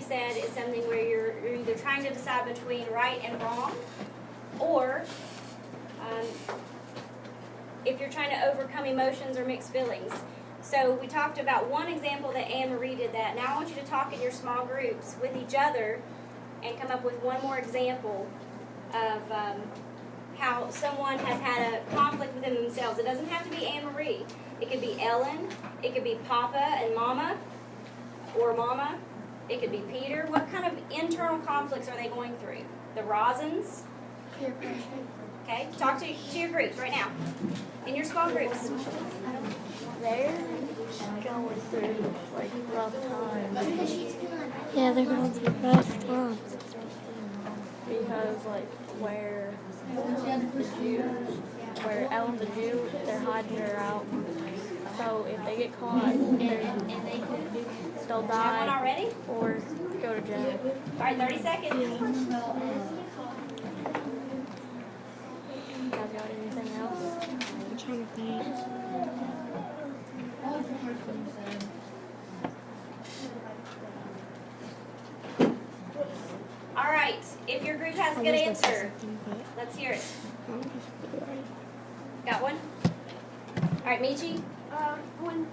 said is something where you're either trying to decide between right and wrong, or if you're trying to overcome emotions or mixed feelings. So we talked about one example that Anne Marie did that. Now I want you to talk in your small groups with each other and come up with one more example of how someone has had a conflict within themselves. It doesn't have to be Anne Marie. It could be Ellen. It could be Papa and Mama, or Mama. It could be Peter. What kind of internal conflicts are they going through? The Rosens? Peer pressure. Okay, talk to your groups right now. In your small groups. They're going through like rough times. Yeah, they're going through rough times. Because like where Ellen the Jew, they're hiding her out. So if they get caught, they'll die already? or go to jail. All right, 30 seconds. You guys got anything else? I'm trying to think. All right, if your group has a good answer, let's hear it. Got one? All right, Michi? When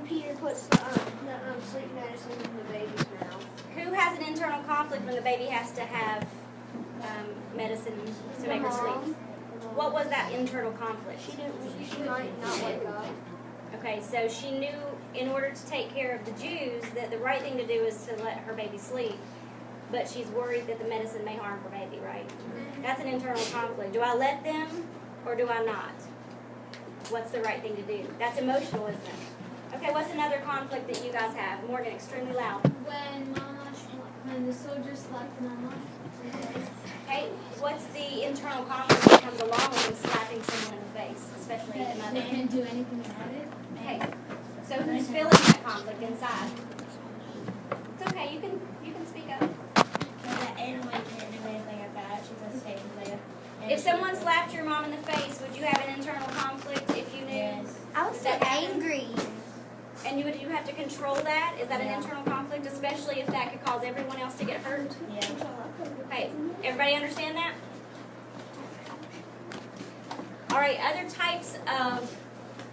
Peter puts the sleep medicine in the baby's mouth. Who has an internal conflict when the baby has to have medicine to make her sleep? What was that internal conflict? She might not wake up. Okay, so she knew in order to take care of the Jews that the right thing to do is to let her baby sleep, but she's worried that the medicine may harm her baby, right? That's an internal conflict. Do I let them or do I not? What's the right thing to do? That's emotional, isn't it? Okay, what's another conflict that you guys have? Morgan, extremely loud. When the soldiers slapped Mama. Okay, what's the internal conflict that comes along with slapping someone in the face, especially the mother? They can't do anything about it. Okay, so who's feeling that conflict inside? It's okay, you can speak up. Anne can't do anything about it. She's a state there. If someone slapped your mom in the face, would you have an internal conflict if you knew? Yes. I would that feel happened? angry. And would you have to control that? Is that an internal conflict, especially if that could cause everyone else to get hurt? Yeah. Okay, everybody understand that? All right, other types of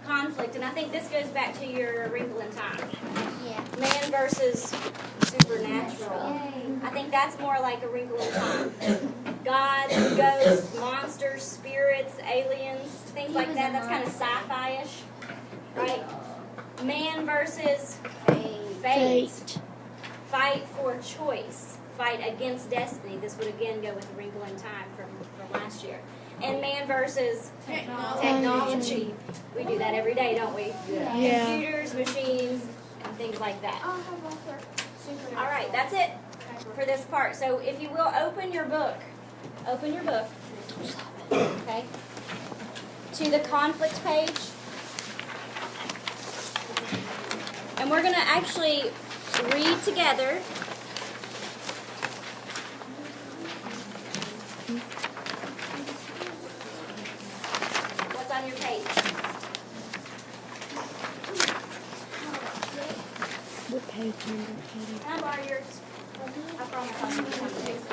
conflict, and I think this goes back to your Wrinkle in Time. Yeah. Man versus supernatural. I think that's more like a Wrinkle in Time. God, ghosts, monsters, spirits, aliens, things like that. That's kind of sci-fi-ish, right? Man versus fate. Fight for choice. Fight against destiny. This would again go with a Wrinkle in Time from last year. And man versus technology. We do that every day, don't we? Yeah. Computers, machines, and things like that. All right, that's it for this part. So if you will, open your book. Open your book. Okay. To the conflict page. And we're going to actually read together. What's on your page? What page number, Katie? Can I borrow yours? I promise I'll give you one to fix it.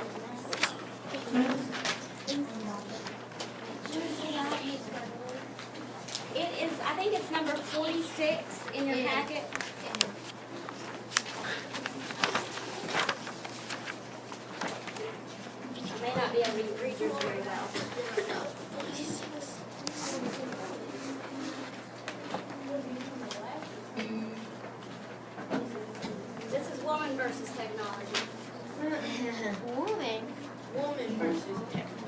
It is, I think it's number 46 in your packet. I may not be able to read yours very well. This is woman versus technology. Woman versus technology.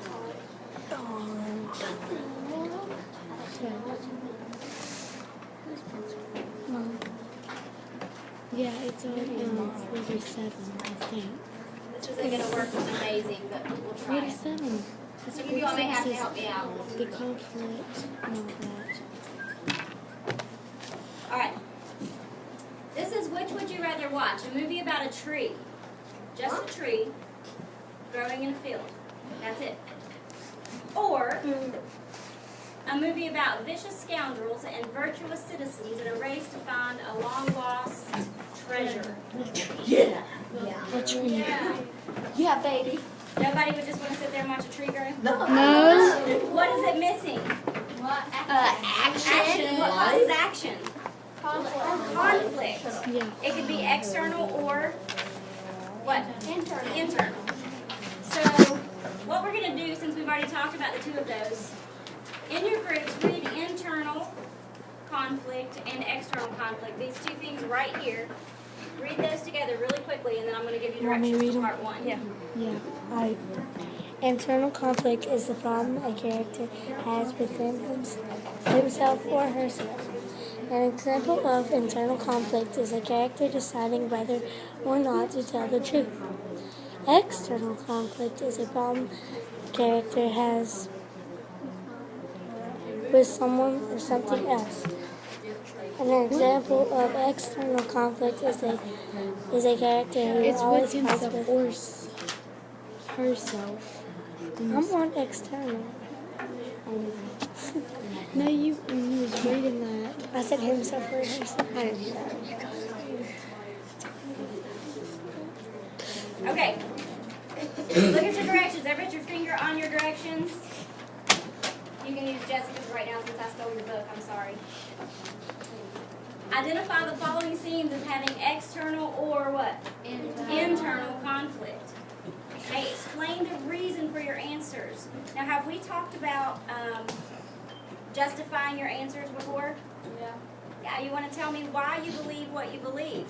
Yeah, it's on 47, I think. This isn't going to work amazing, but we'll try it. 47. Some of you all may have to help me out. The conflict and all that. All right. This is Which Would You Rather Watch? A movie about a tree. Just a tree growing in a field. That's it. Or a movie about vicious scoundrels and virtuous citizens in a race to find a long-lost Yeah. A tree. Yeah, baby. Nobody would just want to sit there and watch a tree grow? No. What is it missing? Action. What causes action? Conflict. Yeah. It could be external or what? Internal. So what we're going to do, since we've already talked about the two of those, in your groups, read internal conflict and external conflict. These two things right here. Read those together really quickly, and then I'm going to give you Want me to directions read for 'em? part one. Yeah. Yeah. Alright. Internal conflict is the problem a character has within himself or herself. An example of internal conflict is a character deciding whether or not to tell the truth. External conflict is a problem a character has with someone or something else. An example of external conflict is a character who It's always with fights himself with or herself. I'm on external. No, when you was reading that. I said himself or herself. I didn't hear that. Okay. Look at your directions. Ever put your finger on your directions? You can use Jessica's right now since I stole your book. I'm sorry. Identify the following scenes as having external or what? Internal conflict. Okay, explain the reason for your answers. Now, have we talked about justifying your answers before? Yeah. Yeah, you want to tell me why you believe what you believe.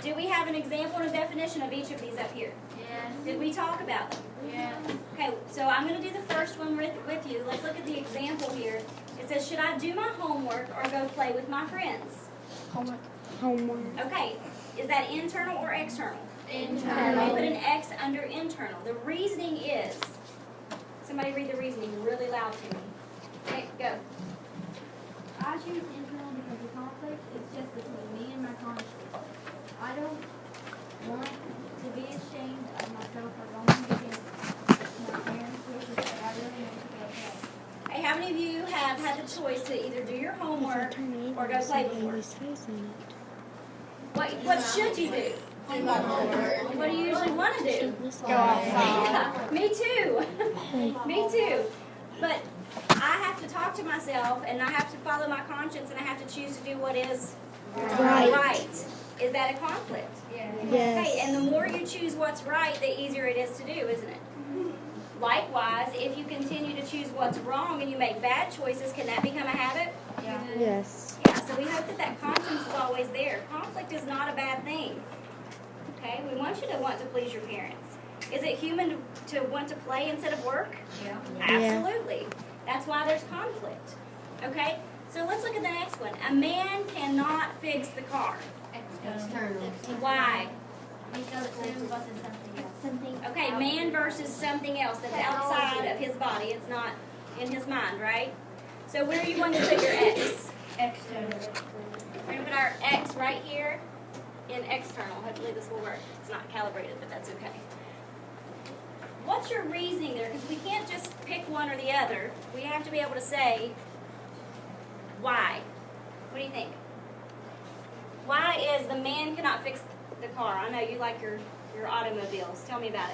Do we have an example and a definition of each of these up here? Yes. Did we talk about them? Yeah. Okay, so I'm going to do the first one with you. Let's look at the example here. It says, should I do my homework or go play with my friends? Homework. Okay, is that internal or external? Internal. I put an X under internal. The reasoning is, somebody read the reasoning really loud to me. Okay, go. I choose internal because the conflict is just between me and my conscience. I don't want to be ashamed of myself for going against my parents' wishes, but I really want to go play. Hey, how many of you have had the choice to either do your homework or go play before? What should you do? What do you usually want to do? Go outside. Yeah, me too. Me too. But I have to talk to myself, and I have to follow my conscience, and I have to choose to do what is right. Is that a conflict? Yes. Okay, and the more you choose what's right, the easier it is to do, isn't it? Likewise, if you continue to choose what's wrong and you make bad choices, can that become a habit? Yes. Yeah, so we hope that that conscience is always there. Conflict is not a bad thing. Okay, we want you to want to please your parents. Is it human to want to play instead of work? Yeah. Absolutely. That's why there's conflict. Okay, so let's look at the next one. A man cannot fix the car. External. Why? Because it's versus something else. Okay, man versus something else that's outside of his body. It's not in his mind, right? So where are you going to put your X? External. We're going to put our X right here in external. Hopefully this will work. It's not calibrated, but that's okay. What's your reasoning there? Because we can't just pick one or the other. We have to be able to say why. What do you think? Why is the man cannot fix the car? I know you like your automobiles. Tell me about it.